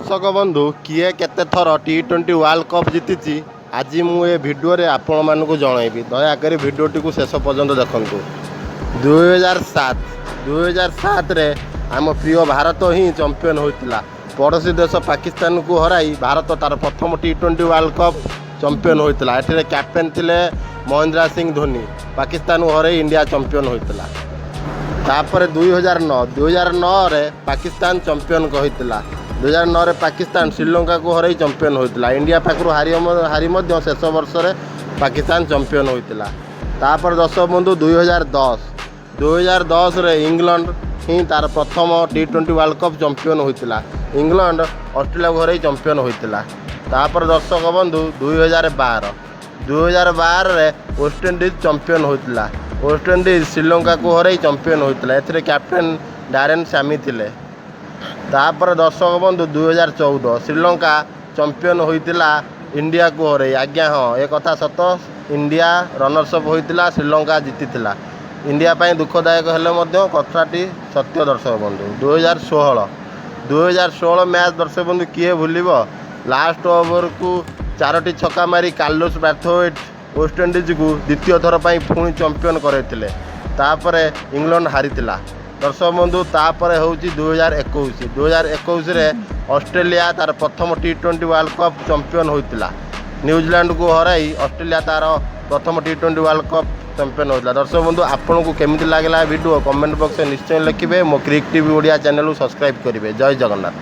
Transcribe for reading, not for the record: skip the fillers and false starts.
दर्शक बंधु किए केते थर T20 वर्ल्ड कप जीति आज मुझे भिडियो आपण मानक जनइबी दयाकोरी भिडियोटी को शेष पर्यंत देखूँ 2007 रे आम प्रिय भारत ही चंपियन होता पड़ोसी देश पाकिस्तान को हराई भारत तार प्रथम T20 वर्ल्ड कप चंपियन होता ये कैप्टेन थिले महेंद्र सिंह धोनी पाकिस्तान को हराई इंडिया चंपियन होता तापर 2009 रे पाकिस्तान चंपियन होता 2009 रे पाकिस्तान श्रीलंका को हराई चंपियन होता इंडिया पाखु हारी शेष वर्ष रे पाकिस्तान चंपियन होता तापर दर्शक बंधु 2010 रे इंग्लैंड ही तार प्रथम T20 वर्ल्ड कप चंपियन होता इंग्लैंड ऑस्ट्रेलिया को हराई चंपियन होता तापर दर्शक बंधु 2012 रे वेस्टइंडीज चंपियन होता वेस्टइंडीज श्रीलंका को हराई चंपियन होता ए कैप्टेन डारेन सामी थिले तापर दर्शक बंधु 2014 श्रीलंका चंपियन होता इंडिया को हराई आज्ञा हाँ एक कथा सत इंडिया रनर्स अप होता श्रीलंका जीति इंडिया पाई दुखदायक हेले कथाटी सत्य दर्शक बंधु 2016 मैच दर्शक बंधु किए भूल लास्ट ओवर को 4टी छक्का मारी कार्लोस ब्रैथवेट वेस्टइंडीज को द्वितीय थर पर पुणी चंपियन करते इंग्लैंड हारी दर्शक बंधु तापर हूँ 2021 रे ऑस्ट्रेलिया तार प्रथम T20 वर्ल्ड कप चंपियन होता न्यूजीलैंड को हराई ऑस्ट्रेलिया तार प्रथम T20 वर्ल्ड कप चंपियन होता दर्शक बंधु आपन को केमिति लागला वीडियो कमेंट बॉक्स में निश्चय लिखिए मो क्रिक टीवी ओडिया चैनल को सब्सक्राइब करेंगे जय जगन्नाथ।